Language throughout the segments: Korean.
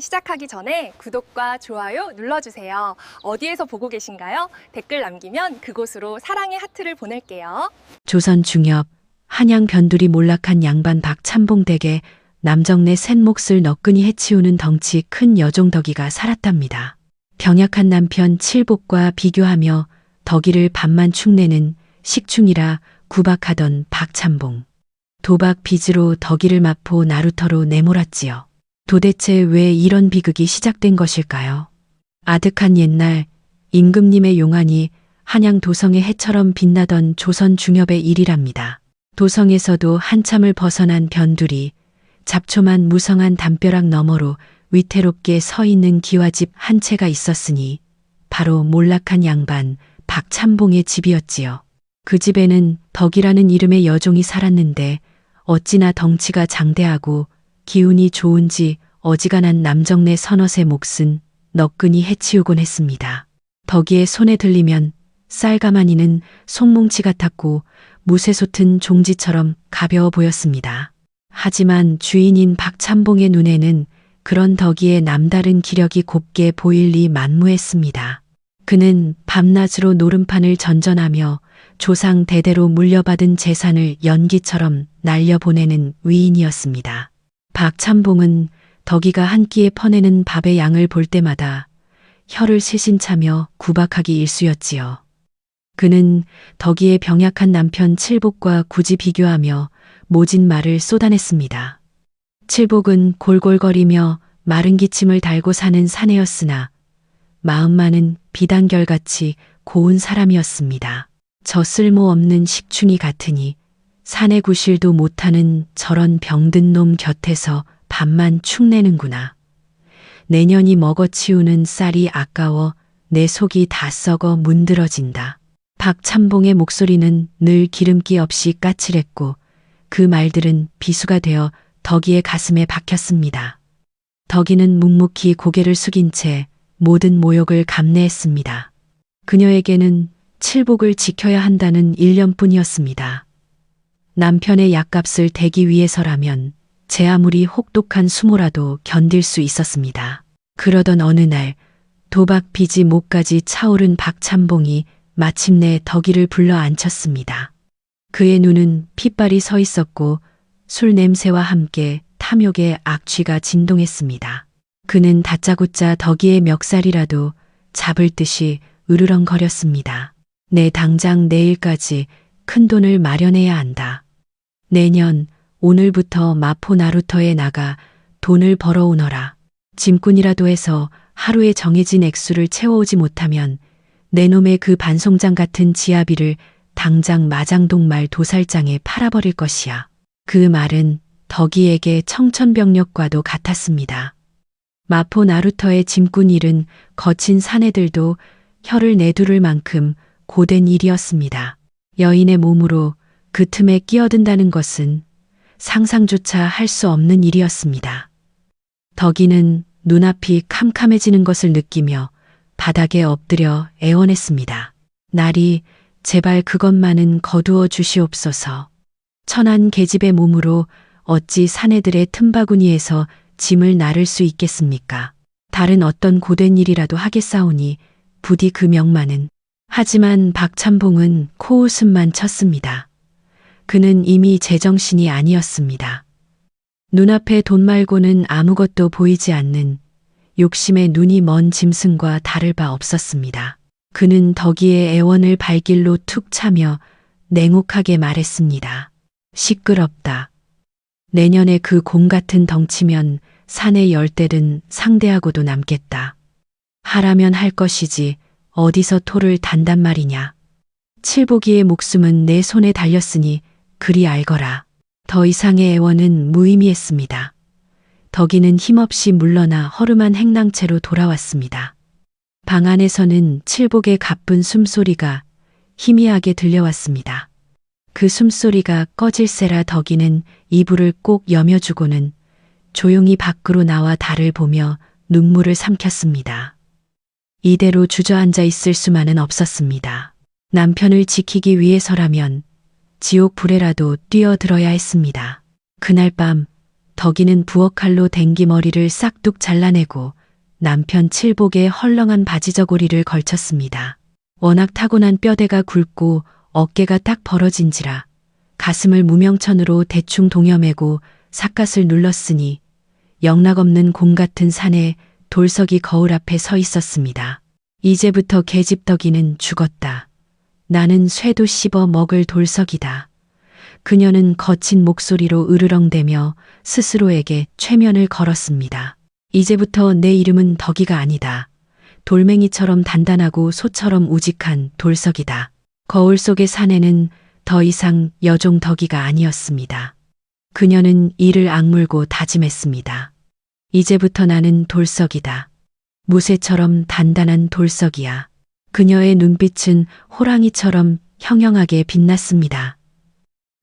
시작하기 전에 구독과 좋아요 눌러주세요. 어디에서 보고 계신가요? 댓글 남기면 그곳으로 사랑의 하트를 보낼게요. 조선 중엽, 한양 변두리 몰락한 양반 박참봉 댁에 남정네 셋몫을 너끈히 해치우는 덩치 큰 여종 덕이가 살았답니다. 병약한 남편 칠복과 비교하며 덕이를 반만 축내는 식충이라 구박하던 박참봉. 도박 빚으로 덕이를 마포 나루터로 내몰았지요. 도대체 왜 이런 비극이 시작된 것일까요? 아득한 옛날 임금님의 용안이 한양 도성의 해처럼 빛나던 조선 중엽의 일이랍니다. 도성에서도 한참을 벗어난 변두리, 잡초만 무성한 담벼락 너머로 위태롭게 서 있는 기와집 한 채가 있었으니 바로 몰락한 양반 박참봉의 집이었지요. 그 집에는 덕이라는 이름의 여종이 살았는데 어찌나 덩치가 장대하고 기운이 좋은지 어지간한 남정네 서너의 몫은 너끈히 해치우곤 했습니다. 덕이의 손에 들리면 쌀가마니는 송뭉치 같았고 무쇠 솟은 종지처럼 가벼워 보였습니다. 하지만 주인인 박참봉의 눈에는 그런 덕이의 남다른 기력이 곱게 보일 리 만무했습니다. 그는 밤낮으로 노름판을 전전하며 조상 대대로 물려받은 재산을 연기처럼 날려보내는 위인이었습니다. 박참봉은 덕이가 한 끼에 퍼내는 밥의 양을 볼 때마다 혀를 실신차며 구박하기 일쑤였지요. 그는 덕이의 병약한 남편 칠복과 굳이 비교하며 모진 말을 쏟아냈습니다. 칠복은 골골거리며 마른 기침을 달고 사는 사내였으나 마음만은 비단결같이 고운 사람이었습니다. 저 쓸모없는 식충이 같으니 사내 구실도 못하는 저런 병든 놈 곁에서 밥만 축내는구나. 내년이 먹어치우는 쌀이 아까워 내 속이 다 썩어 문드러진다. 박참봉의 목소리는 늘 기름기 없이 까칠했고 그 말들은 비수가 되어 덕이의 가슴에 박혔습니다. 덕이는 묵묵히 고개를 숙인 채 모든 모욕을 감내했습니다. 그녀에게는 칠복을 지켜야 한다는 일념뿐이었습니다. 남편의 약값을 대기 위해서라면 제 아무리 혹독한 수모라도 견딜 수 있었습니다. 그러던 어느 날 도박 빚이 목까지 차오른 박참봉이 마침내 덕이를 불러 앉혔습니다. 그의 눈은 핏발이 서 있었고 술 냄새와 함께 탐욕의 악취가 진동했습니다. 그는 다짜고짜 덕이의 멱살이라도 잡을 듯이 으르렁거렸습니다. 내 당장 내일까지 큰 돈을 마련해야 한다. 내년 오늘부터 마포 나루터에 나가 돈을 벌어오너라. 짐꾼이라도 해서 하루에 정해진 액수를 채워오지 못하면 내 놈의 그 반송장 같은 지아비를 당장 마장동말 도살장에 팔아버릴 것이야. 그 말은 덕이에게 청천벽력과도 같았습니다. 마포 나루터의 짐꾼 일은 거친 사내들도 혀를 내두를 만큼 고된 일이었습니다. 여인의 몸으로 그 틈에 끼어든다는 것은 상상조차 할 수 없는 일이었습니다. 덕이는 눈앞이 캄캄해지는 것을 느끼며 바닥에 엎드려 애원했습니다. 날이 제발 그것만은 거두어 주시옵소서. 천한 계집의 몸으로 어찌 사내들의 틈바구니에서 짐을 나를 수 있겠습니까? 다른 어떤 고된 일이라도 하겠사오니 부디 그 명만은. 하지만 박참봉은 코웃음만 쳤습니다. 그는 이미 제정신이 아니었습니다. 눈앞에 돈 말고는 아무것도 보이지 않는 욕심에 눈이 먼 짐승과 다를 바 없었습니다. 그는 덕이의 애원을 발길로 툭 차며 냉혹하게 말했습니다. 시끄럽다. 내년에 그 곰 같은 덩치면 사내 열대든 상대하고도 남겠다. 하라면 할 것이지 어디서 토를 단단 말이냐. 칠복이의 목숨은 내 손에 달렸으니 그리 알거라. 더 이상의 애원은 무의미했습니다. 덕이는 힘없이 물러나 허름한 행랑채로 돌아왔습니다. 방 안에서는 칠복의 가쁜 숨소리가 희미하게 들려왔습니다. 그 숨소리가 꺼질세라 덕이는 이불을 꼭 여며주고는 조용히 밖으로 나와 달을 보며 눈물을 삼켰습니다. 이대로 주저앉아 있을 수만은 없었습니다. 남편을 지키기 위해서라면 지옥 불에라도 뛰어들어야 했습니다. 그날 밤 덕이는 부엌칼로 댕기 머리를 싹둑 잘라내고 남편 칠복에 헐렁한 바지 저고리를 걸쳤습니다. 워낙 타고난 뼈대가 굵고 어깨가 딱 벌어진지라 가슴을 무명천으로 대충 동여매고 삿갓을 눌렀으니 영락없는 공 같은 산에 돌석이 거울 앞에 서 있었습니다. 이제부터 계집 덕이는 죽었다. 나는 쇠도 씹어 먹을 돌석이다. 그녀는 거친 목소리로 으르렁대며 스스로에게 최면을 걸었습니다. 이제부터 내 이름은 덕이가 아니다. 돌멩이처럼 단단하고 소처럼 우직한 돌석이다. 거울 속의 사내는 더 이상 여종 덕이가 아니었습니다. 그녀는 이를 악물고 다짐했습니다. 이제부터 나는 돌석이다. 무쇠처럼 단단한 돌석이야. 그녀의 눈빛은 호랑이처럼 형형하게 빛났습니다.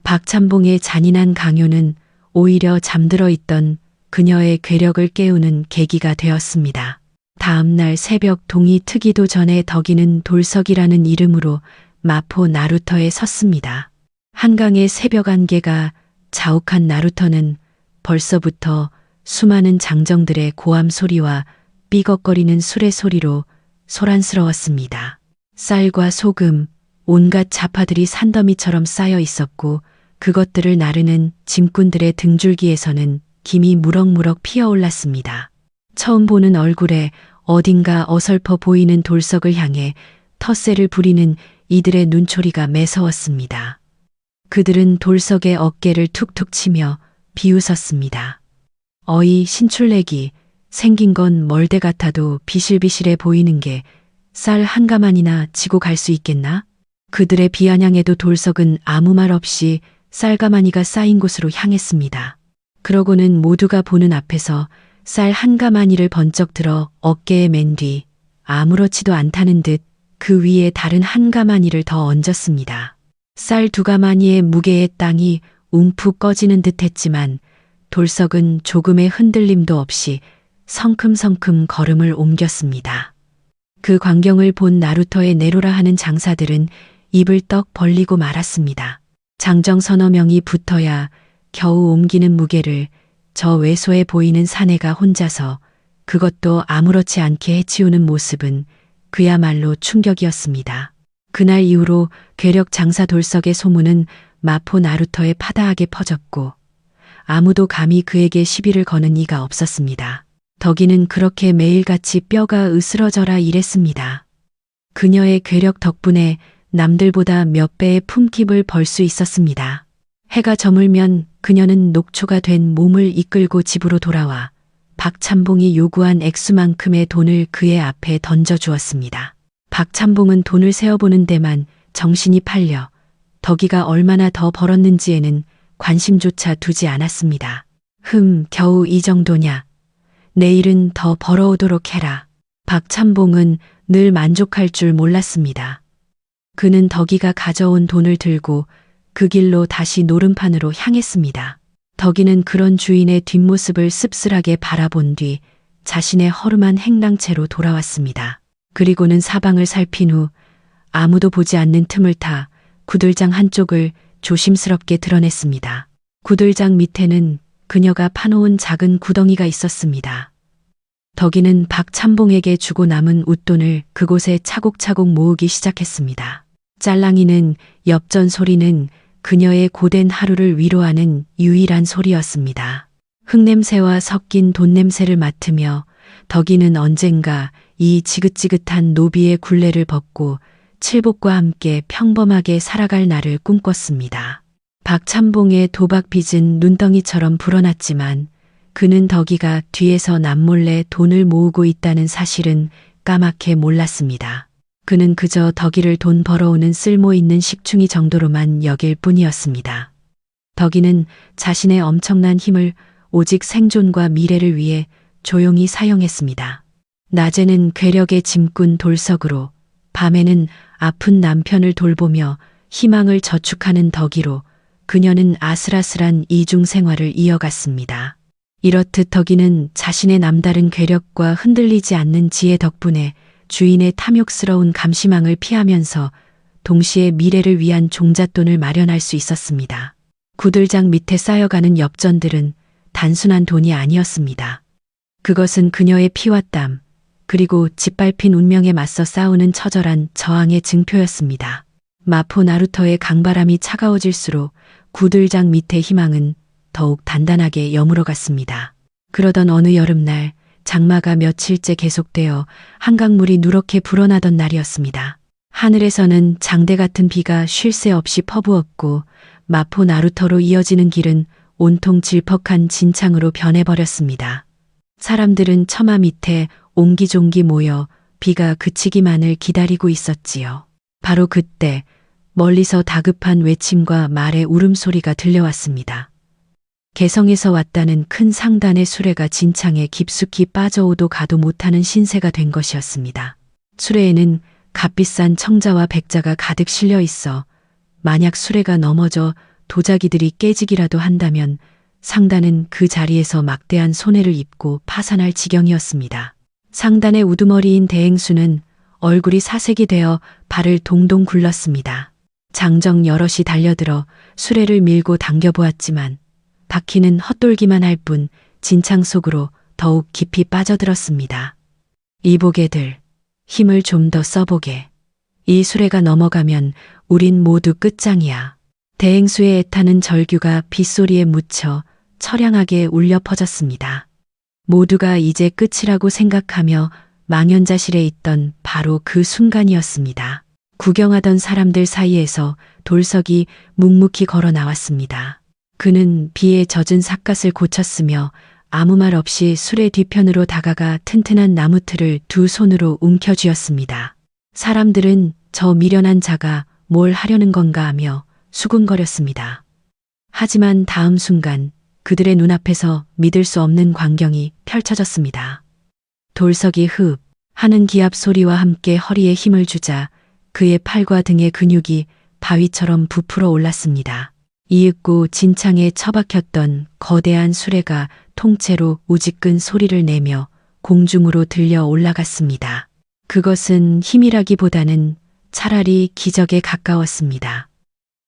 박찬봉의 잔인한 강요는 오히려 잠들어 있던 그녀의 괴력을 깨우는 계기가 되었습니다. 다음 날 새벽 동이 트기도 전에 덕이는 돌석이라는 이름으로 마포 나루터에 섰습니다. 한강의 새벽 안개가 자욱한 나루터는 벌써부터 수많은 장정들의 고함 소리와 삐걱거리는 술의 소리로 소란스러웠습니다. 쌀과 소금, 온갖 자파들이 산더미처럼 쌓여 있었고 그것들을 나르는 짐꾼들의 등줄기에서는 김이 무럭무럭 피어올랐습니다. 처음 보는 얼굴에 어딘가 어설퍼 보이는 돌석을 향해 텃세를 부리는 이들의 눈초리가 매서웠습니다. 그들은 돌석의 어깨를 툭툭 치며 비웃었습니다. 어이 신출내기, 생긴 건 멀대 같아도 비실비실해 보이는 게 쌀 한 가만이나 지고 갈 수 있겠나? 그들의 비아냥에도 돌석은 아무 말 없이 쌀가마니가 쌓인 곳으로 향했습니다. 그러고는 모두가 보는 앞에서 쌀 한 가마니를 번쩍 들어 어깨에 맨 뒤 아무렇지도 않다는 듯 그 위에 다른 한 가마니를 더 얹었습니다. 쌀 두 가마니의 무게에 땅이 움푹 꺼지는 듯 했지만 돌석은 조금의 흔들림도 없이 성큼성큼 걸음을 옮겼습니다. 그 광경을 본 나루터의 내로라 하는 장사들은 입을 떡 벌리고 말았습니다. 장정 서너 명이 붙어야 겨우 옮기는 무게를 저 외소해 보이는 사내가 혼자서 그것도 아무렇지 않게 해치우는 모습은 그야말로 충격이었습니다. 그날 이후로 괴력 장사 돌석의 소문은 마포 나루터에 파다하게 퍼졌고 아무도 감히 그에게 시비를 거는 이가 없었습니다. 덕이는 그렇게 매일같이 뼈가 으스러져라 일했습니다. 그녀의 괴력 덕분에 남들보다 몇 배의 품격을 벌 수 있었습니다. 해가 저물면 그녀는 녹초가 된 몸을 이끌고 집으로 돌아와 박찬봉이 요구한 액수만큼의 돈을 그의 앞에 던져주었습니다. 박찬봉은 돈을 세어보는 데만 정신이 팔려 덕이가 얼마나 더 벌었는지에는 관심조차 두지 않았습니다. 겨우 이 정도냐. 내일은 더 벌어오도록 해라. 박찬봉은 늘 만족할 줄 몰랐습니다. 그는 덕이가 가져온 돈을 들고 그 길로 다시 노름판으로 향했습니다. 덕이는 그런 주인의 뒷모습을 씁쓸하게 바라본 뒤 자신의 허름한 행랑채로 돌아왔습니다. 그리고는 사방을 살핀 후 아무도 보지 않는 틈을 타 구들장 한쪽을 조심스럽게 드러냈습니다. 구들장 밑에는 그녀가 파놓은 작은 구덩이가 있었습니다. 덕이는 박찬봉에게 주고 남은 웃돈을 그곳에 차곡차곡 모으기 시작했습니다. 짤랑이는 엽전 소리는 그녀의 고된 하루를 위로하는 유일한 소리였습니다. 흙냄새와 섞인 돈 냄새를 맡으며 덕이는 언젠가 이 지긋지긋한 노비의 굴레를 벗고 칠복과 함께 평범하게 살아갈 날을 꿈꿨습니다. 박찬봉의 도박 빚은 눈덩이처럼 불어났지만 그는 덕이가 뒤에서 남몰래 돈을 모으고 있다는 사실은 까맣게 몰랐습니다. 그는 그저 덕이를 돈 벌어오는 쓸모 있는 식충이 정도로만 여길 뿐이었습니다. 덕이는 자신의 엄청난 힘을 오직 생존과 미래를 위해 조용히 사용했습니다. 낮에는 괴력의 짐꾼 돌석으로, 밤에는 아픈 남편을 돌보며 희망을 저축하는 덕이로 그녀는 아슬아슬한 이중 생활을 이어갔습니다. 이렇듯 덕이는 자신의 남다른 괴력과 흔들리지 않는 지혜 덕분에 주인의 탐욕스러운 감시망을 피하면서 동시에 미래를 위한 종잣돈을 마련할 수 있었습니다. 구들장 밑에 쌓여가는 엽전들은 단순한 돈이 아니었습니다. 그것은 그녀의 피와 땀, 그리고 짓밟힌 운명에 맞서 싸우는 처절한 저항의 증표였습니다. 마포 나루터의 강바람이 차가워질수록 구들장 밑의 희망은 더욱 단단하게 여물어갔습니다. 그러던 어느 여름날, 장마가 며칠째 계속되어 한강물이 누렇게 불어나던 날이었습니다. 하늘에서는 장대 같은 비가 쉴 새 없이 퍼부었고 마포 나루터로 이어지는 길은 온통 질퍽한 진창으로 변해버렸습니다. 사람들은 처마 밑에 옹기종기 모여 비가 그치기만을 기다리고 있었지요. 바로 그때 멀리서 다급한 외침과 말의 울음소리가 들려왔습니다. 개성에서 왔다는 큰 상단의 수레가 진창에 깊숙이 빠져오도 가도 못하는 신세가 된 것이었습니다. 수레에는 값비싼 청자와 백자가 가득 실려 있어 만약 수레가 넘어져 도자기들이 깨지기라도 한다면 상단은 그 자리에서 막대한 손해를 입고 파산할 지경이었습니다. 상단의 우두머리인 대행수는 얼굴이 사색이 되어 발을 동동 굴렀습니다. 장정 여럿이 달려들어 수레를 밀고 당겨보았지만 바퀴는 헛돌기만 할 뿐 진창 속으로 더욱 깊이 빠져들었습니다. 이보게들, 힘을 좀 더 써보게. 이 수레가 넘어가면 우린 모두 끝장이야. 대행수의 애타는 절규가 빗소리에 묻혀 처량하게 울려 퍼졌습니다. 모두가 이제 끝이라고 생각하며 망연자실해 있던 바로 그 순간이었습니다. 구경하던 사람들 사이에서 돌석이 묵묵히 걸어 나왔습니다. 그는 비에 젖은 삿갓을 고쳤으며 아무 말 없이 수레 뒤편으로 다가가 튼튼한 나무틀을 두 손으로 움켜쥐었습니다. 사람들은 저 미련한 자가 뭘 하려는 건가 하며 수군거렸습니다. 하지만 다음 순간 그들의 눈앞에서 믿을 수 없는 광경이 펼쳐졌습니다. 돌석이 흡 하는 기합 소리와 함께 허리에 힘을 주자 그의 팔과 등의 근육이 바위처럼 부풀어 올랐습니다. 이윽고 진창에 처박혔던 거대한 수레가 통째로 우지끈 소리를 내며 공중으로 들려 올라갔습니다. 그것은 힘이라기보다는 차라리 기적에 가까웠습니다.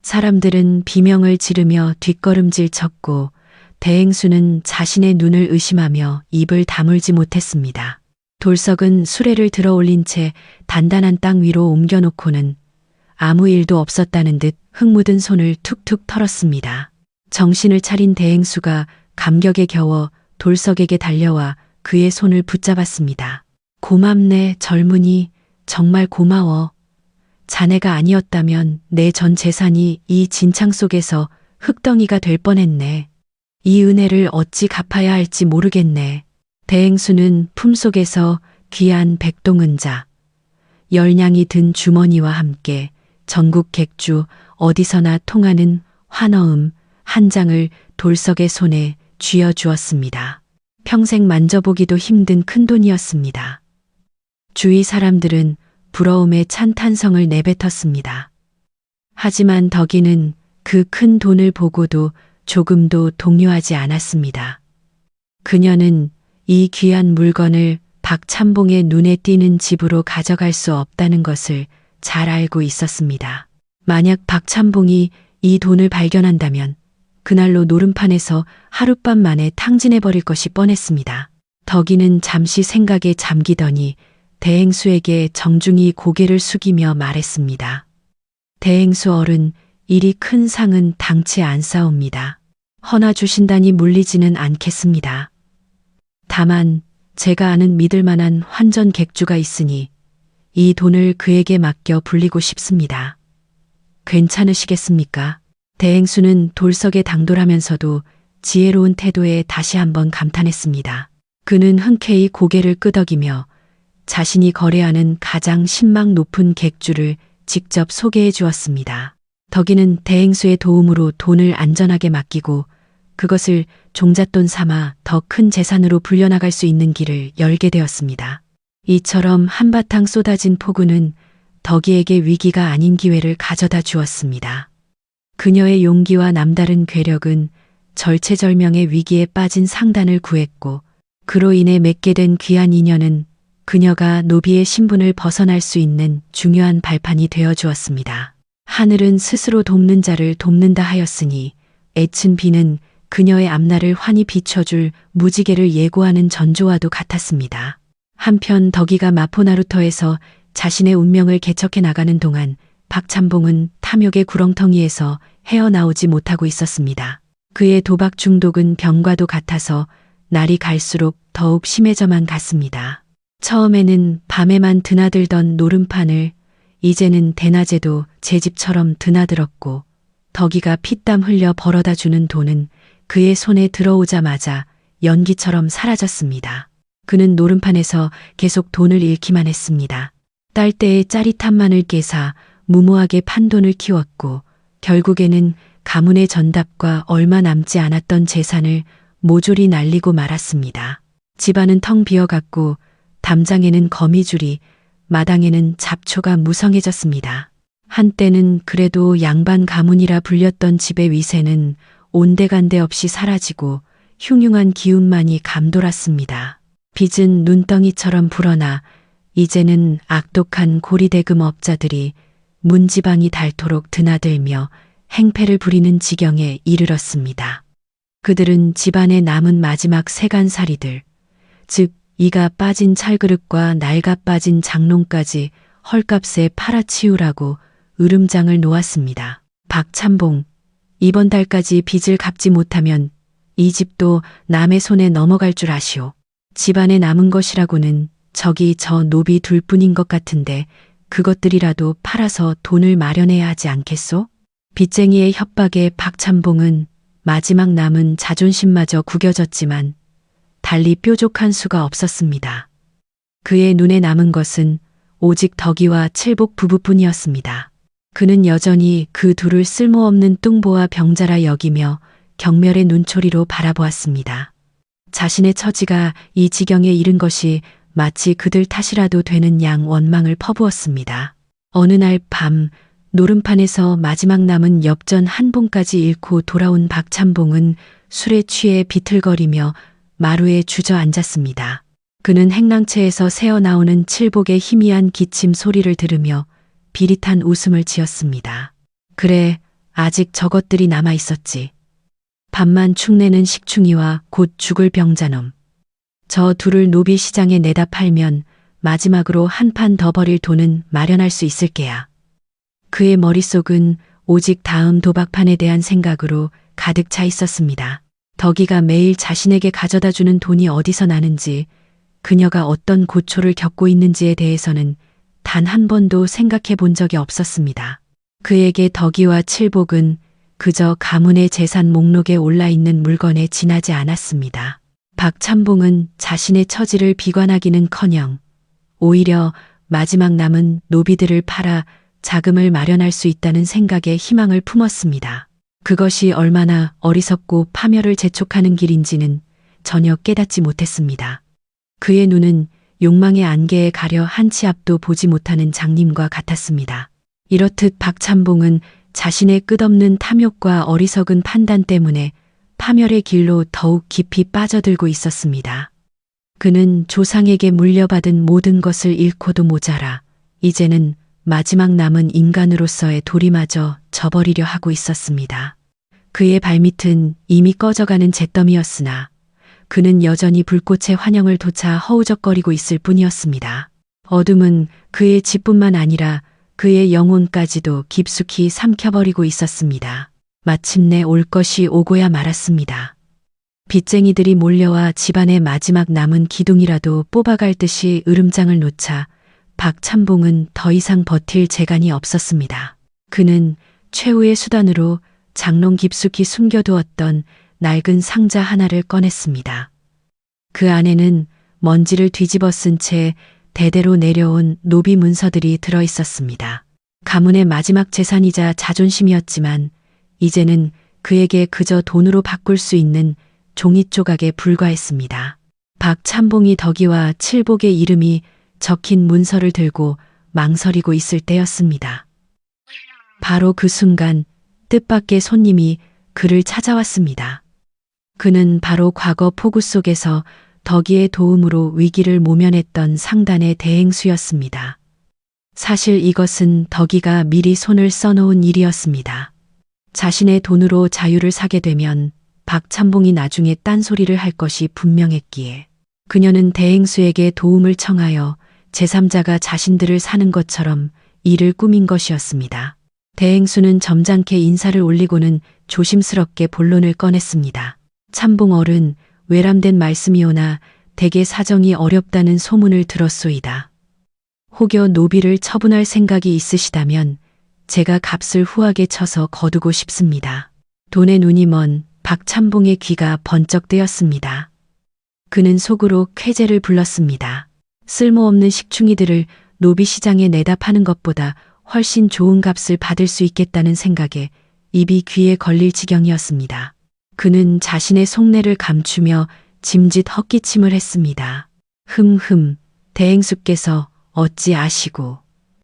사람들은 비명을 지르며 뒷걸음질 쳤고 대행수는 자신의 눈을 의심하며 입을 다물지 못했습니다. 돌석은 수레를 들어 올린 채 단단한 땅 위로 옮겨놓고는 아무 일도 없었다는 듯 흙 묻은 손을 툭툭 털었습니다. 정신을 차린 대행수가 감격에 겨워 돌석에게 달려와 그의 손을 붙잡았습니다. 고맙네, 젊은이. 정말 고마워. 자네가 아니었다면 내 전 재산이 이 진창 속에서 흙덩이가 될 뻔했네. 이 은혜를 어찌 갚아야 할지 모르겠네. 대행수는 품속에서 귀한 백동은자, 열냥이 든 주머니와 함께 전국 객주 어디서나 통하는 환어음 한 장을 돌석의 손에 쥐어 주었습니다. 평생 만져보기도 힘든 큰돈이었습니다. 주위 사람들은 부러움에 찬 탄성을 내뱉었습니다. 하지만 덕이는 그 큰 돈을 보고도 조금도 동요하지 않았습니다. 그녀는 이 귀한 물건을 박찬봉의 눈에 띄는 집으로 가져갈 수 없다는 것을 잘 알고 있었습니다. 만약 박찬봉이 이 돈을 발견한다면 그날로 노름판에서 하룻밤 만에 탕진해버릴 것이 뻔했습니다. 덕이는 잠시 생각에 잠기더니 대행수에게 정중히 고개를 숙이며 말했습니다. 대행수 어른, 이리 큰 상은 당치 않사옵니다. 허나 주신다니 물리지는 않겠습니다. 다만 제가 아는 믿을 만한 환전 객주가 있으니 이 돈을 그에게 맡겨 불리고 싶습니다. 괜찮으시겠습니까? 대행수는 돌석에 당돌하면서도 지혜로운 태도에 다시 한번 감탄했습니다. 그는 흔쾌히 고개를 끄덕이며 자신이 거래하는 가장 신망 높은 객주를 직접 소개해 주었습니다. 덕이는 대행수의 도움으로 돈을 안전하게 맡기고 그것을 종잣돈 삼아 더 큰 재산으로 불려나갈 수 있는 길을 열게 되었습니다. 이처럼 한바탕 쏟아진 폭우는 덕이에게 위기가 아닌 기회를 가져다 주었습니다. 그녀의 용기와 남다른 괴력은 절체절명의 위기에 빠진 상단을 구했고 그로 인해 맺게 된 귀한 인연은 그녀가 노비의 신분을 벗어날 수 있는 중요한 발판이 되어 주었습니다. 하늘은 스스로 돕는 자를 돕는다 하였으니 애친 비는 그녀의 앞날을 환히 비춰줄 무지개를 예고하는 전조와도 같았습니다. 한편 덕이가 마포나루터에서 자신의 운명을 개척해 나가는 동안 박찬봉은 탐욕의 구렁텅이에서 헤어나오지 못하고 있었습니다. 그의 도박 중독은 병과도 같아서 날이 갈수록 더욱 심해져만 갔습니다. 처음에는 밤에만 드나들던 노름판을 이제는 대낮에도 제 집처럼 드나들었고 덕이가 피땀 흘려 벌어다 주는 돈은 그의 손에 들어오자마자 연기처럼 사라졌습니다. 그는 노름판에서 계속 돈을 잃기만 했습니다. 딸때의 짜릿함만을 깨사 무모하게 판돈을 키웠고 결국에는 가문의 전답과 얼마 남지 않았던 재산을 모조리 날리고 말았습니다. 집안은 텅 비어갔고 담장에는 거미줄이, 마당에는 잡초가 무성해졌습니다. 한때는 그래도 양반 가문이라 불렸던 집의 위세는 온데간데 없이 사라지고 흉흉한 기운만이 감돌았습니다. 빚은 눈덩이처럼 불어나 이제는 악독한 고리대금 업자들이 문지방이 닳도록 드나들며 행패를 부리는 지경에 이르렀습니다. 그들은 집안에 남은 마지막 세간살이들, 즉 이가 빠진 찰그릇과 낡아 빠진 장롱까지 헐값에 팔아치우라고 으름장을 놓았습니다. 박찬봉, 이번 달까지 빚을 갚지 못하면 이 집도 남의 손에 넘어갈 줄 아시오. 집안에 남은 것이라고는 저기 저 노비 둘뿐인 것 같은데 그것들이라도 팔아서 돈을 마련해야 하지 않겠소? 빚쟁이의 협박에 박찬봉은 마지막 남은 자존심마저 구겨졌지만 달리 뾰족한 수가 없었습니다. 그의 눈에 남은 것은 오직 덕이와 칠복 부부뿐이었습니다. 그는 여전히 그 둘을 쓸모없는 뚱보와 병자라 여기며 경멸의 눈초리로 바라보았습니다. 자신의 처지가 이 지경에 이른 것이 마치 그들 탓이라도 되는 양 원망을 퍼부었습니다. 어느 날 밤 노름판에서 마지막 남은 엽전 한 봉까지 잃고 돌아온 박찬봉은 술에 취해 비틀거리며 마루에 주저앉았습니다. 그는 행랑채에서 새어나오는 칠복의 희미한 기침 소리를 들으며 비릿한 웃음을 지었습니다. 그래, 아직 저것들이 남아 있었지. 밥만 축내는 식충이와 곧 죽을 병자놈. 저 둘을 노비 시장에 내다 팔면 마지막으로 한 판 더 버릴 돈은 마련할 수 있을 게야. 그의 머릿속은 오직 다음 도박판에 대한 생각으로 가득 차 있었습니다. 덕이가 매일 자신에게 가져다 주는 돈이 어디서 나는지, 그녀가 어떤 고초를 겪고 있는지에 대해서는 단 한 번도 생각해 본 적이 없었습니다. 그에게 덕이와 칠복은 그저 가문의 재산 목록에 올라있는 물건에 지나지 않았습니다. 박찬봉은 자신의 처지를 비관하기는커녕 오히려 마지막 남은 노비들을 팔아 자금을 마련할 수 있다는 생각에 희망을 품었습니다. 그것이 얼마나 어리석고 파멸을 재촉하는 길인지는 전혀 깨닫지 못했습니다. 그의 눈은 욕망의 안개에 가려 한 치 앞도 보지 못하는 장님과 같았습니다. 이렇듯 박찬봉은 자신의 끝없는 탐욕과 어리석은 판단 때문에 파멸의 길로 더욱 깊이 빠져들고 있었습니다. 그는 조상에게 물려받은 모든 것을 잃고도 모자라 이제는 마지막 남은 인간으로서의 도리마저 저버리려 하고 있었습니다. 그의 발밑은 이미 꺼져가는 잿더미였으나 그는 여전히 불꽃의 환영을 돋아 허우적거리고 있을 뿐이었습니다. 어둠은 그의 집뿐만 아니라 그의 영혼까지도 깊숙이 삼켜버리고 있었습니다. 마침내 올 것이 오고야 말았습니다. 빚쟁이들이 몰려와 집안의 마지막 남은 기둥이라도 뽑아갈 듯이 으름장을 놓자 박찬봉은 더 이상 버틸 재간이 없었습니다. 그는 최후의 수단으로 장롱 깊숙이 숨겨두었던 낡은 상자 하나를 꺼냈습니다. 그 안에는 먼지를 뒤집어 쓴 채 대대로 내려온 노비 문서들이 들어 있었습니다. 가문의 마지막 재산이자 자존심이었지만 이제는 그에게 그저 돈으로 바꿀 수 있는 종이 조각에 불과했습니다. 박찬봉이 덕이와 칠복의 이름이 적힌 문서를 들고 망설이고 있을 때였습니다. 바로 그 순간 뜻밖의 손님이 그를 찾아왔습니다. 그는 바로 과거 폭우 속에서 덕이의 도움으로 위기를 모면했던 상단의 대행수였습니다. 사실 이것은 덕이가 미리 손을 써놓은 일이었습니다. 자신의 돈으로 자유를 사게 되면 박찬봉이 나중에 딴소리를 할 것이 분명했기에 그녀는 대행수에게 도움을 청하여 제3자가 자신들을 사는 것처럼 일을 꾸민 것이었습니다. 대행수는 점잖게 인사를 올리고는 조심스럽게 본론을 꺼냈습니다. 참봉 어른, 외람된 말씀이오나 대개 사정이 어렵다는 소문을 들었소이다. 혹여 노비를 처분할 생각이 있으시다면 제가 값을 후하게 쳐서 거두고 싶습니다. 돈에 눈이 먼 박참봉의 귀가 번쩍 뜨였습니다. 그는 속으로 쾌재를 불렀습니다. 쓸모없는 식충이들을 노비 시장에 내다 파는 것보다 훨씬 좋은 값을 받을 수 있겠다는 생각에 입이 귀에 걸릴 지경이었습니다. 그는 자신의 속내를 감추며 짐짓 헛기침을 했습니다. 대행수께서 어찌 아시고.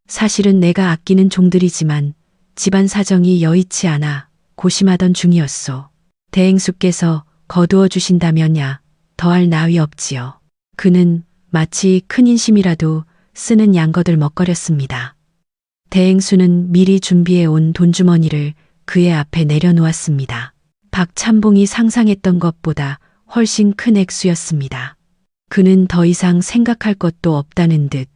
사실은 내가 아끼는 종들이지만 집안 사정이 여의치 않아 고심하던 중이었소. 대행수께서 거두어 주신다면야 더할 나위 없지요. 그는 마치 큰 인심이라도 쓰는 양거들 먹거렸습니다. 대행수는 미리 준비해 온 돈주머니를 그의 앞에 내려놓았습니다. 박참봉이 상상했던 것보다 훨씬 큰 액수였습니다. 그는 더 이상 생각할 것도 없다는 듯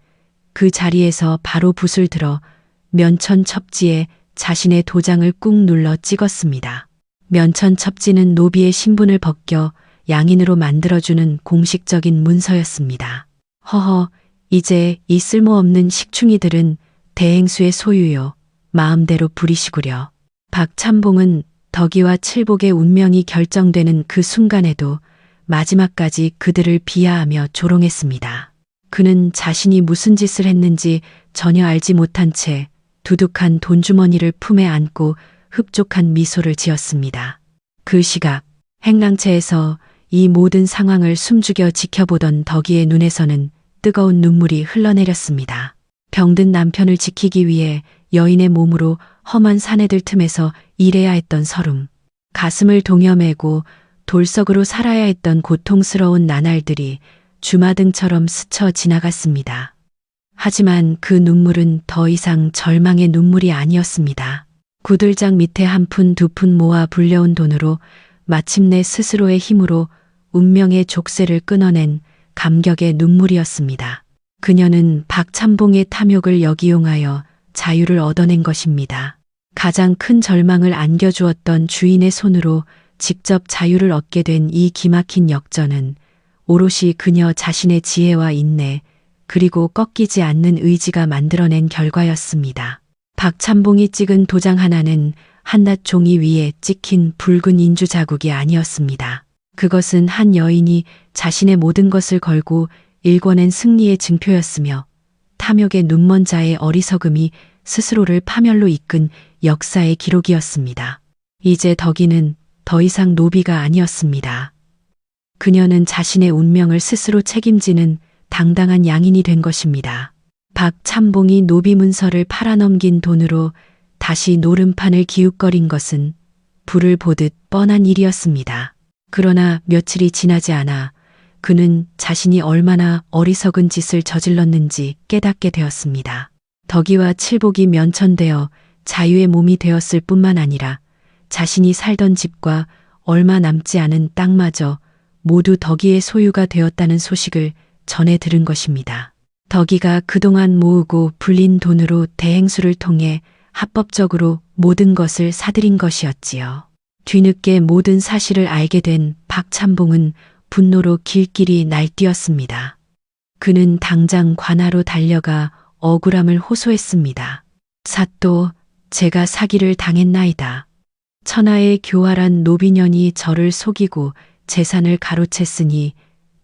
그 자리에서 바로 붓을 들어 면천 첩지에 자신의 도장을 꾹 눌러 찍었습니다. 면천 첩지는 노비의 신분을 벗겨 양인으로 만들어주는 공식적인 문서였습니다. 허허, 이제 이 쓸모없는 식충이들은 대행수의 소유요. 마음대로 부리시구려. 박참봉은 덕이와 칠복의 운명이 결정되는 그 순간에도 마지막까지 그들을 비하하며 조롱했습니다. 그는 자신이 무슨 짓을 했는지 전혀 알지 못한 채 두둑한 돈주머니를 품에 안고 흡족한 미소를 지었습니다. 그 시각 행랑채에서 이 모든 상황을 숨죽여 지켜보던 덕이의 눈에서는 뜨거운 눈물이 흘러내렸습니다. 병든 남편을 지키기 위해 여인의 몸으로 험한 사내들 틈에서 일해야 했던 서름, 가슴을 동여매고 돌석으로 살아야 했던 고통스러운 나날들이 주마등처럼 스쳐 지나갔습니다. 하지만 그 눈물은 더 이상 절망의 눈물이 아니었습니다. 구들장 밑에 한 푼 두 푼 모아 불려온 돈으로 마침내 스스로의 힘으로 운명의 족쇄를 끊어낸 감격의 눈물이었습니다. 그녀는 박참봉의 탐욕을 역이용하여 자유를 얻어낸 것입니다. 가장 큰 절망을 안겨주었던 주인의 손으로 직접 자유를 얻게 된 이 기막힌 역전은 오롯이 그녀 자신의 지혜와 인내, 그리고 꺾이지 않는 의지가 만들어낸 결과였습니다. 박참봉이 찍은 도장 하나는 한낱 종이 위에 찍힌 붉은 인주 자국이 아니었습니다. 그것은 한 여인이 자신의 모든 것을 걸고 일궈낸 승리의 증표였으며 탐욕의 눈먼 자의 어리석음이 스스로를 파멸로 이끈 역사의 기록이었습니다. 이제 덕이는 더 이상 노비가 아니었습니다. 그녀는 자신의 운명을 스스로 책임지는 당당한 양인이 된 것입니다. 박참봉이 노비 문서를 팔아넘긴 돈으로 다시 노름판을 기웃거린 것은 불을 보듯 뻔한 일이었습니다. 그러나 며칠이 지나지 않아 그는 자신이 얼마나 어리석은 짓을 저질렀는지 깨닫게 되었습니다. 덕이와 칠복이 면천되어 자유의 몸이 되었을 뿐만 아니라 자신이 살던 집과 얼마 남지 않은 땅마저 모두 덕이의 소유가 되었다는 소식을 전해 들은 것입니다. 덕이가 그동안 모으고 불린 돈으로 대행수를 통해 합법적으로 모든 것을 사들인 것이었지요. 뒤늦게 모든 사실을 알게 된 박참봉은 분노로 길길이 날뛰었습니다. 그는 당장 관하로 달려가 억울함을 호소했습니다. 사또, 제가 사기를 당했나이다. 천하의 교활한 노비년이 저를 속이고 재산을 가로챘으니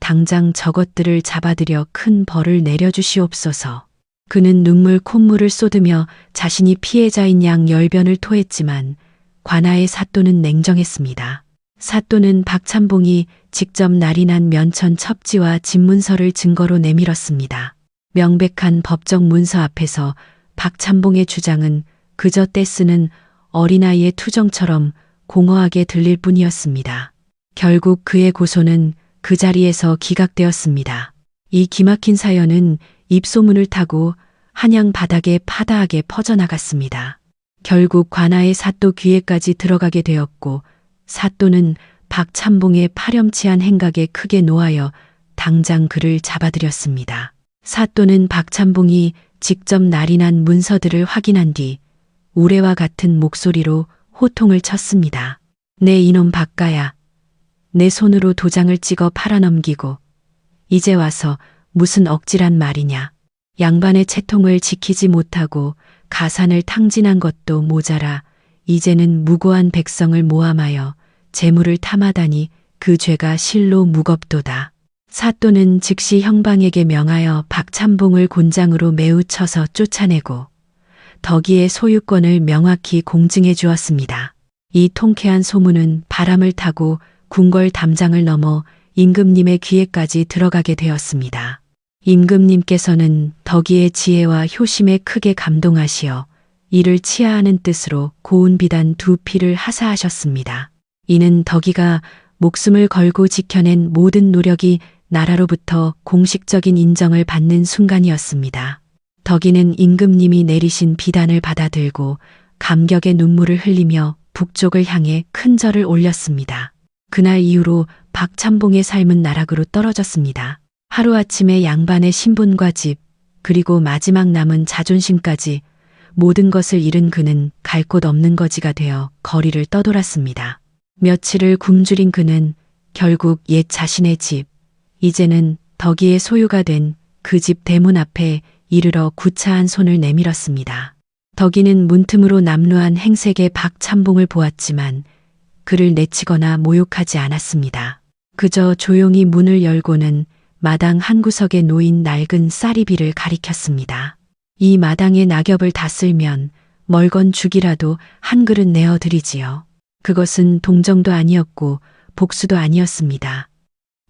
당장 저것들을 잡아들여 큰 벌을 내려주시옵소서. 그는 눈물 콧물을 쏟으며 자신이 피해자인 양 열변을 토했지만 관아의 사또는 냉정했습니다. 사또는 박참봉이 직접 날인한 면천 첩지와 집문서를 증거로 내밀었습니다. 명백한 법적 문서 앞에서 박참봉의 주장은 그저 떼쓰는 어린아이의 투정처럼 공허하게 들릴 뿐이었습니다. 결국 그의 고소는 그 자리에서 기각되었습니다. 이 기막힌 사연은 입소문을 타고 한양 바닥에 파다하게 퍼져나갔습니다. 결국 관아의 사또 귀에까지 들어가게 되었고 사또는 박찬봉의 파렴치한 행각에 크게 노하여 당장 그를 잡아들였습니다. 사또는 박찬봉이 직접 날인한 문서들을 확인한 뒤 우레와 같은 목소리로 호통을 쳤습니다. 내 이놈 박가야. 내 손으로 도장을 찍어 팔아넘기고 이제 와서 무슨 억지란 말이냐. 양반의 채통을 지키지 못하고 가산을 탕진한 것도 모자라 이제는 무고한 백성을 모함하여 재물을 탐하다니 그 죄가 실로 무겁도다. 사또는 즉시 형방에게 명하여 박찬봉을 곤장으로 매우 쳐서 쫓아내고 덕이의 소유권을 명확히 공증해 주었습니다. 이 통쾌한 소문은 바람을 타고 궁궐 담장을 넘어 임금님의 귀에까지 들어가게 되었습니다. 임금님께서는 덕이의 지혜와 효심에 크게 감동하시어 이를 치하하는 뜻으로 고운 비단 2피를 하사하셨습니다. 이는 덕이가 목숨을 걸고 지켜낸 모든 노력이 나라로부터 공식적인 인정을 받는 순간이었습니다. 덕이는 임금님이 내리신 비단을 받아들고 감격의 눈물을 흘리며 북쪽을 향해 큰 절을 올렸습니다. 그날 이후로 박찬봉의 삶은 나락으로 떨어졌습니다. 하루아침에 양반의 신분과 집, 그리고 마지막 남은 자존심까지 모든 것을 잃은 그는 갈 곳 없는 거지가 되어 거리를 떠돌았습니다. 며칠을 굶주린 그는 결국 옛 자신의 집, 이제는 덕이의 소유가 된 그 집 대문 앞에 이르러 구차한 손을 내밀었습니다. 덕이는 문틈으로 남루한 행색의 박찬봉을 보았지만 그를 내치거나 모욕하지 않았습니다. 그저 조용히 문을 열고는 마당 한구석에 놓인 낡은 쌀이비를 가리켰습니다. 이 마당에 낙엽을 다 쓸면 멀건 죽이라도 한 그릇 내어드리지요. 그것은 동정도 아니었고 복수도 아니었습니다.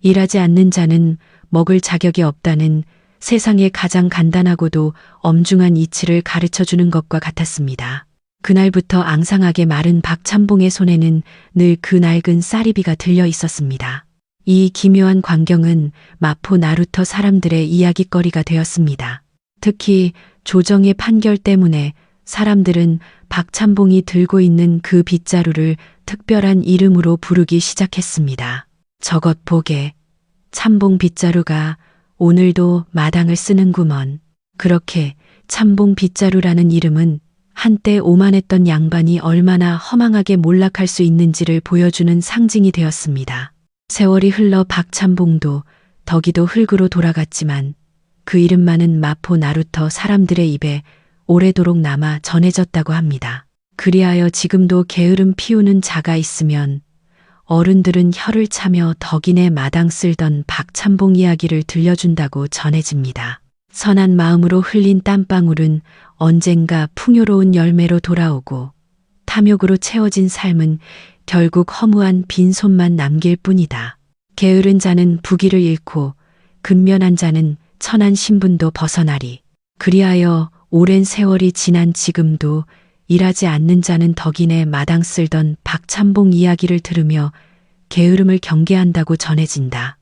일하지 않는 자는 먹을 자격이 없다는 세상의 가장 간단하고도 엄중한 이치를 가르쳐주는 것과 같았습니다. 그날부터 앙상하게 마른 박찬봉의 손에는 늘 그 낡은 쌀이비가 들려 있었습니다. 이 기묘한 광경은 마포 나루터 사람들의 이야깃거리가 되었습니다. 특히 조정의 판결 때문에 사람들은 박찬봉이 들고 있는 그 빗자루를 특별한 이름으로 부르기 시작했습니다. 저것 보게, 찬봉 빗자루가 오늘도 마당을 쓰는구먼. 그렇게 찬봉 빗자루라는 이름은 한때 오만했던 양반이 얼마나 허망하게 몰락할 수 있는지를 보여주는 상징이 되었습니다. 세월이 흘러 박찬봉도 덕이도 흙으로 돌아갔지만 그 이름만은 마포 나루터 사람들의 입에 오래도록 남아 전해졌다고 합니다. 그리하여 지금도 게으름 피우는 자가 있으면 어른들은 혀를 차며 덕인의 마당 쓸던 박찬봉 이야기를 들려준다고 전해집니다. 선한 마음으로 흘린 땀방울은 언젠가 풍요로운 열매로 돌아오고 탐욕으로 채워진 삶은 결국 허무한 빈손만 남길 뿐이다. 게으른 자는 부귀를 잃고 근면한 자는 천한 신분도 벗어나리. 그리하여 오랜 세월이 지난 지금도 일하지 않는 자는 덕인의 마당 쓸던 박찬봉 이야기를 들으며 게으름을 경계한다고 전해진다.